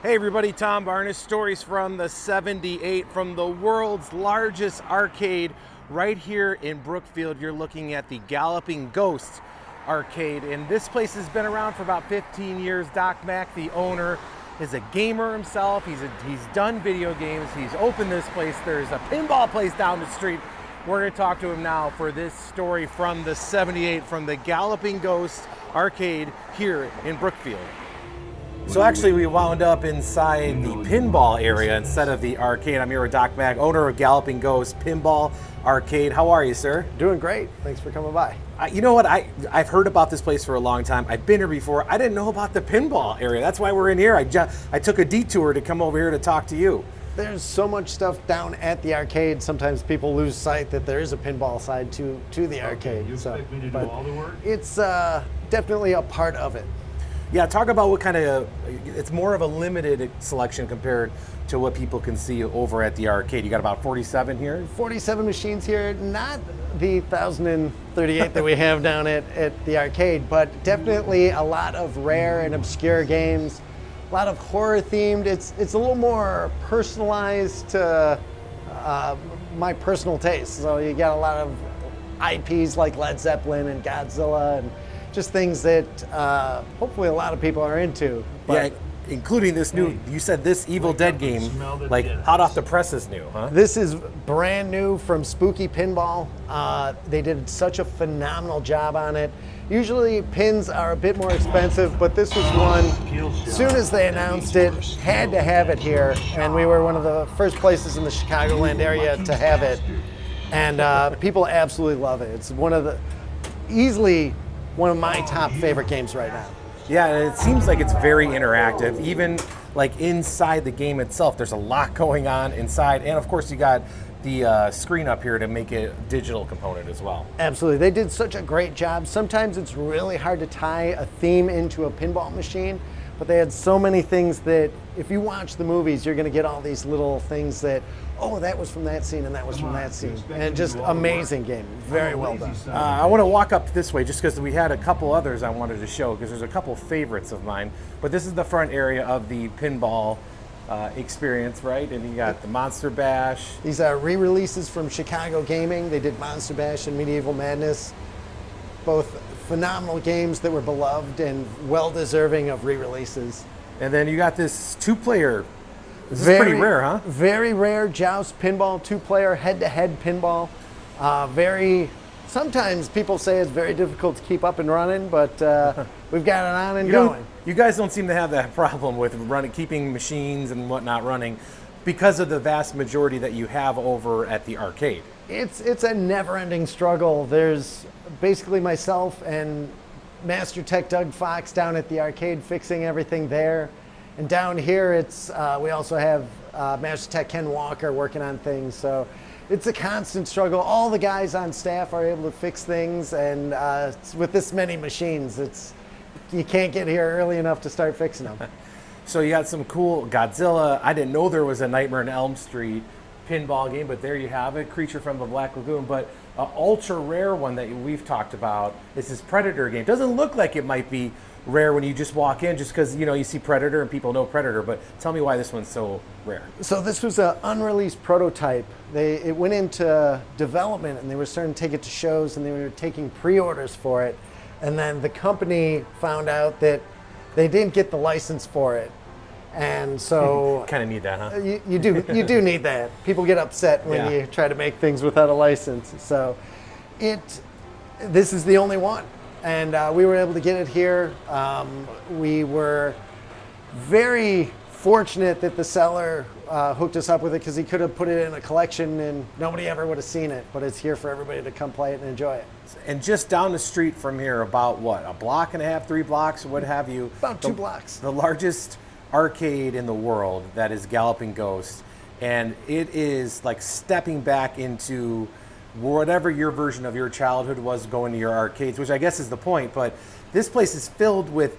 Hey everybody, Tom Barnes, stories from the 78 from the world's largest arcade right here in Brookfield. You're looking at the Galloping Ghost Arcade, and this place has been around for about 15 years. Mack, the owner, is a gamer himself. He's done video games. He's opened this place. There's a pinball place down the street. We're going to talk to him now for this story from the 78 from the Galloping Ghost Arcade here in Brookfield. So actually we wound up inside the pinball area instead of the arcade. I'm here with Mack, owner of Galloping Ghost Pinball Arcade. How are you, sir? Doing great. Thanks for coming by. You know what? I've heard about this place for a long time. I've been here before. I didn't know about the pinball area. That's why we're in here. I took a detour to come over here to talk to you. There's so much stuff down at the arcade. Sometimes people lose sight that there is a pinball side to the arcade. You expect me to do all the work? It's definitely a part of it. Yeah, talk about what kind of, it's more of a limited selection compared to what people can see over at the arcade. You got about 47 here? 47 machines here, not the 1,038 that we have down at the arcade, but definitely a lot of rare and obscure games, a lot of horror themed. It's a little more personalized to my personal taste. So you got a lot of IPs like Led Zeppelin and Godzilla and just things that hopefully a lot of people are into. But yeah, including this new, you said this Evil Dead game, like hot off the press is new, huh? This is brand new from Spooky Pinball. They did such a phenomenal job on it. Usually pins are a bit more expensive, but this was one, as soon as they announced it, had to have it here. And we were one of the first places in the Chicagoland area to have it. And people absolutely love it. It's easily one of my top favorite games right now. Yeah, and it seems like it's very interactive. Even like inside the game itself, there's a lot going on inside. And of course you got the screen up here to make it a digital component as well. Absolutely, they did such a great job. Sometimes it's really hard to tie a theme into a pinball machine, but they had so many things that if you watch the movies, you're gonna get all these little things that, oh, that was from that scene and that was from that scene. And just amazing game, very well done. I want to walk up this way just because we had a couple others I wanted to show because there's a couple favorites of mine. But this is the front area of the pinball experience, right? And you got the Monster Bash. These are re-releases from Chicago Gaming. They did Monster Bash and Medieval Madness. Both phenomenal games that were beloved and well-deserving of re-releases. And then you got this two-player. This is pretty rare, huh? Very rare Joust pinball, two-player head-to-head pinball. Sometimes people say it's very difficult to keep up and running, but we've got it on and going. You guys don't seem to have that problem with keeping machines and whatnot running because of the vast majority that you have over at the arcade. It's a never-ending struggle. There's basically myself and Master Tech Doug Fox down at the arcade fixing everything there. And down here, we also have Master Tech Ken Walker working on things. So it's a constant struggle. All the guys on staff are able to fix things, and with this many machines, you can't get here early enough to start fixing them. So you got some cool Godzilla. I didn't know there was a Nightmare on Elm Street pinball game, but there you have it, Creature from the Black Lagoon. But an ultra rare one that we've talked about is this Predator game. Doesn't look like it might be rare when you just walk in, just because you see Predator and people know Predator. But tell me why this one's so rare. So this was an unreleased prototype. It went into development, and they were starting to take it to shows, and they were taking pre-orders for it. And then the company found out that they didn't get the license for it. And so kind of need that, huh? You do need that. People get upset when you try to make things without a license. So this is the only one, and we were able to get it here. We were very fortunate that the seller hooked us up with it because he could have put it in a collection and nobody ever would have seen it. But it's here for everybody to come play it and enjoy it. And just down the street from here, about what, a block and a half, 3 blocks, what have you? About 2 blocks. The largest arcade in the world, that is Galloping Ghost, and it is like stepping back into whatever your version of your childhood was going to your arcades, which I guess is the point. But this place is filled with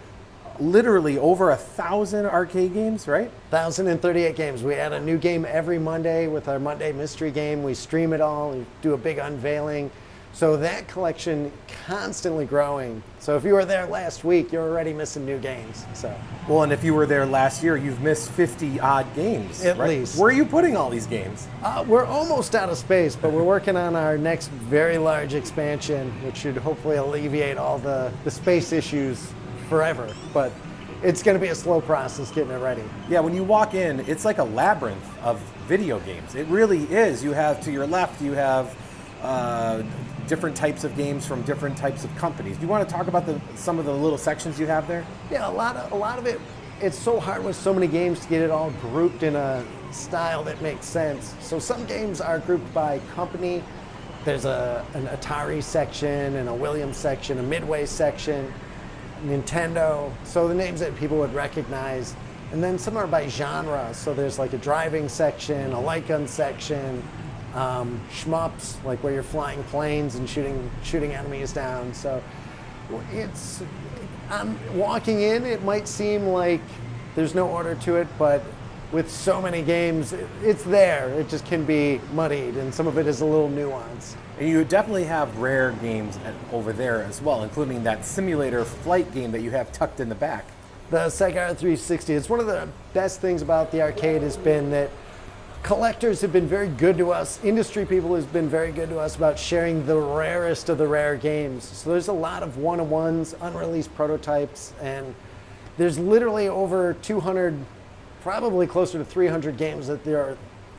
literally over 1,000 arcade games, right? 1,038 games. We add a new game every Monday with our Monday mystery game. We stream it all. We do a big unveiling. So that collection constantly growing. So if you were there last week, you're already missing new games. So Well, and if you were there last year, you've missed 50 odd games. At right? least. Where are you putting all these games? we're almost out of space, but we're working on our next very large expansion, which should hopefully alleviate all the space issues forever. But it's going to be a slow process getting it ready. Yeah, when you walk in, it's like a labyrinth of video games. It really is. You have to your left, you have different types of games from different types of companies. Do you want to talk about some of the little sections you have there? Yeah, a lot of it. It's so hard with so many games to get it all grouped in a style that makes sense. So some games are grouped by company. There's an Atari section and a Williams section, a Midway section, Nintendo. So the names that people would recognize. And then some are by genre. So there's like a driving section, a light gun section, shmups, like where you're flying planes and shooting enemies down. So it's, walking in, it might seem like there's no order to it, but with so many games, it's there. It just can be muddied, and some of it is a little nuanced. And you definitely have rare games over there as well, including that simulator flight game that you have tucked in the back. The Sega R360, it's one of the best things about the arcade has been that collectors have been very good to us. Industry people has been very good to us about sharing the rarest of the rare games. So there's a lot of one-of-ones, unreleased prototypes, and there's literally over 200, probably closer to 300 games that the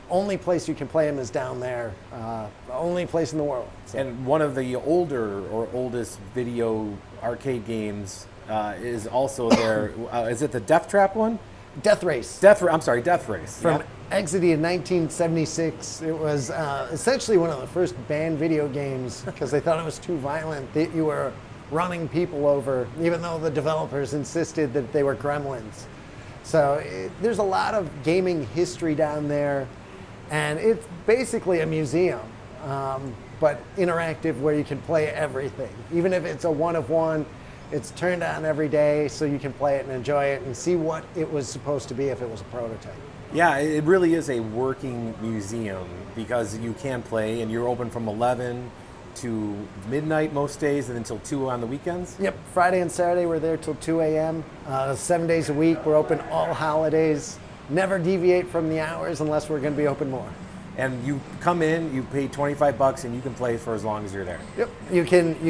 only place you can play them is down there, the only place in the world. So. And one of the older or oldest video arcade games is also there. Is it the Death Trap one? Death Race. I'm sorry, Death Race. From Exidy in 1976. It was essentially one of the first banned video games because they thought it was too violent, that you were running people over, even though the developers insisted that they were gremlins. So there's a lot of gaming history down there, and it's basically a museum, but interactive where you can play everything. Even if it's a one-of-one, it's turned on every day so you can play it and enjoy it and see what it was supposed to be if it was a prototype. Yeah, it really is a working museum because you can play, and you're open from 11 to midnight most days and until 2 on the weekends? Yep, Friday and Saturday we're there till 2 a.m. 7 days a week. We're open all holidays. Never deviate from the hours unless we're going to be open more. And you come in, you pay $25, and you can play for as long as you're there. Yep, you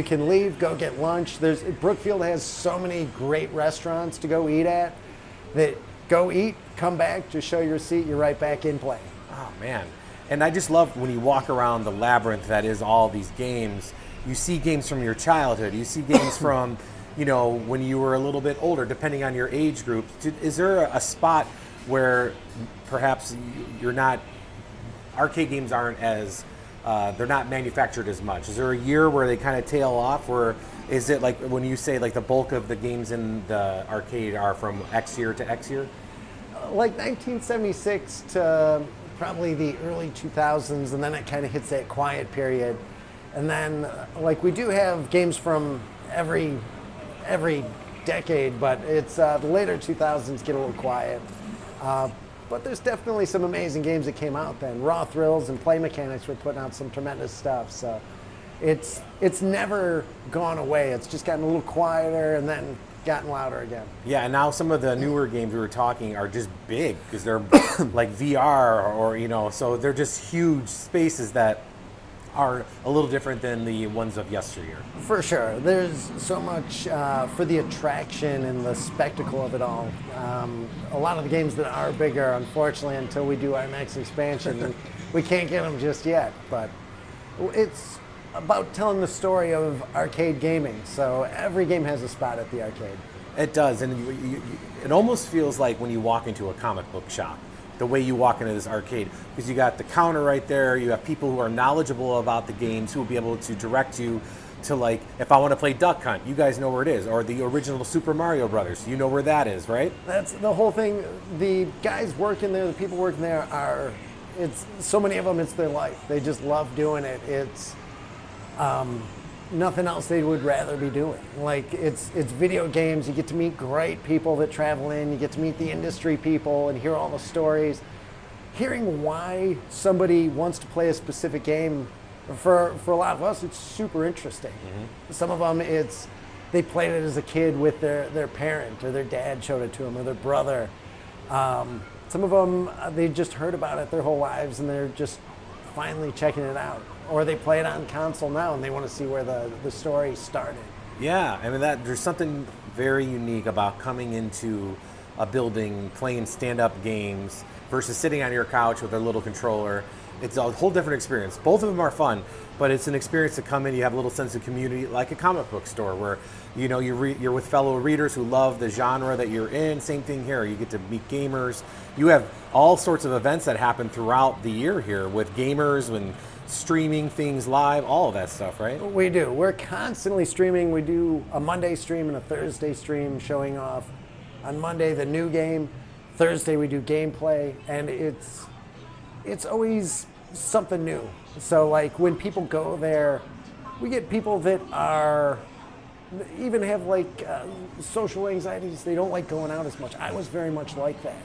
can leave, go get lunch. Brookfield has so many great restaurants to go eat at that go eat, come back, just show your receipt, you're right back in play. Oh, man. And I just love when you walk around the labyrinth that is all these games. You see games from your childhood. You see games from, when you were a little bit older, depending on your age group. Is there a spot where perhaps arcade games aren't as, they're not manufactured as much? Is there a year where they kind of tail off, or is it like when you say like the bulk of the games in the arcade are from X year to X year? Like 1976 to probably the early 2000s, and then it kind of hits that quiet period. And then like we do have games from every decade, but it's the later 2000s get a little quiet. But there's definitely some amazing games that came out then. Raw Thrills and Play Mechanics were putting out some tremendous stuff. So it's never gone away. It's just gotten a little quieter and then gotten louder again. Yeah, and now some of the newer games we were talking are just big because they're like VR or, so they're just huge spaces that are a little different than the ones of yesteryear. For sure. There's so much for the attraction and the spectacle of it all. A lot of the games that are bigger, unfortunately, until we do our next expansion, we can't get them just yet. But it's about telling the story of arcade gaming. So every game has a spot at the arcade. It does, and it almost feels like when you walk into a comic book shop, the way you walk into this arcade, because you got the counter right there, you have people who are knowledgeable about the games who will be able to direct you to, like, if I want to play Duck Hunt, you guys know where it is, or the original Super Mario Brothers, you know where that is, right? That's the whole thing. The guys working there, the people working there it's so many of them, it's their life. They just love doing it. It's nothing else they would rather be doing. Like, it's video games. You get to meet great people that travel in. You get to meet the industry people and hear all the stories. Hearing why somebody wants to play a specific game For a lot of us, it's super interesting. Some of them, they played it as a kid with their parent, or their dad showed it to them, or their brother. Some of them, they just heard about it their whole lives, and they're just finally checking it out. Or they play it on console now, and they want to see where the story started. Yeah, I mean, there's something very unique about coming into a building, playing stand-up games, versus sitting on your couch with a little controller. It's a whole different experience. Both of them are fun, but it's an experience to come in. You have a little sense of community, like a comic book store, where you're with fellow readers who love the genre that you're in. Same thing here. You get to meet gamers. You have all sorts of events that happen throughout the year here with gamers and streaming things live, all of that stuff, right? We do. We're constantly streaming. We do a Monday stream and a Thursday stream showing off. On Monday, the new game. Thursday, we do gameplay, and it's always something new. So like when people go there, we get people that even have like social anxieties. They don't like going out as much. I was very much like that.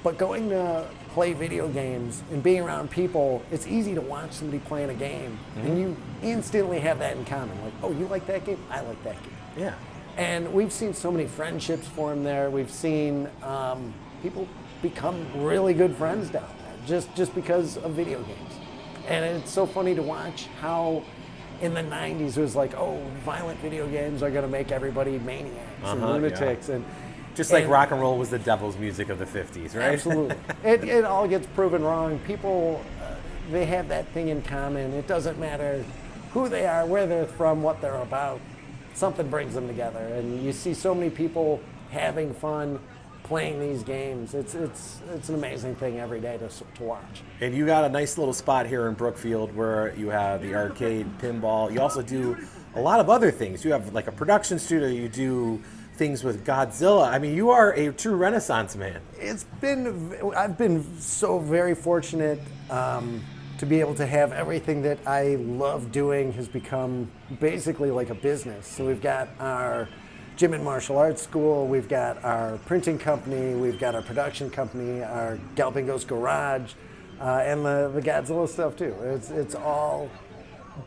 But going to play video games and being around people, it's easy to watch somebody playing a game, and you instantly have that in common. Like, oh, you like that game? I like that game. Yeah. And we've seen so many friendships form there. We've seen people become really good friends down there just because of video games. And it's so funny to watch how in the 90s it was like, oh, violent video games are going to make everybody maniacs and lunatics. Yeah. Just like rock and roll was the devil's music of the 50s, right? Absolutely. It all gets proven wrong. People, they have that thing in common. It doesn't matter who they are, where they're from, what they're about. Something brings them together. And you see so many people having fun playing these games. It's an amazing thing every day to watch. And you got a nice little spot here in Brookfield where you have the arcade, pinball. You also do a lot of other things. You have like a production studio. You do things with Godzilla. I mean, you are a true Renaissance man. I've been so very fortunate to be able to have everything that I love doing has become basically like a business. So we've got our gym and martial arts school, we've got our printing company, we've got our production company, our Galloping Ghost Garage, and the Godzilla stuff too. It's all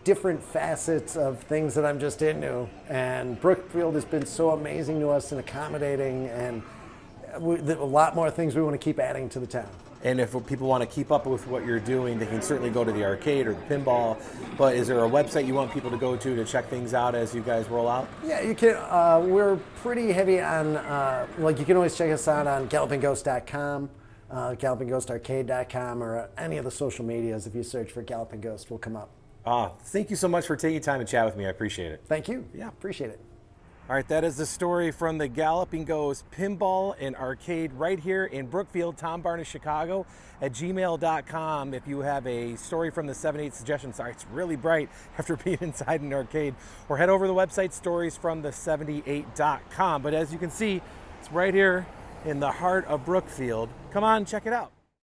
different facets of things that I'm just into. And Brookfield has been so amazing to us and accommodating, and a lot more things we want to keep adding to the town. And if people want to keep up with what you're doing, they can certainly go to the arcade or the pinball. But is there a website you want people to go to check things out as you guys roll out? Yeah, you can. We're pretty heavy on, you can always check us out on gallopingghost.com, gallopingghostarcade.com, or any of the social medias. If you search for Galloping Ghost, we'll come up. Thank you so much for taking time to chat with me. I appreciate it. Thank you. Yeah. Appreciate it. All right, that is the story from the Galloping Ghost Pinball and Arcade right here in Brookfield, Tom Barnes, Chicago at gmail.com. If you have a story from the 7/8 suggestion, sorry, it's really bright after being inside an arcade, or head over to the website storiesfromthe78.com. But as you can see, it's right here in the heart of Brookfield. Come on, check it out.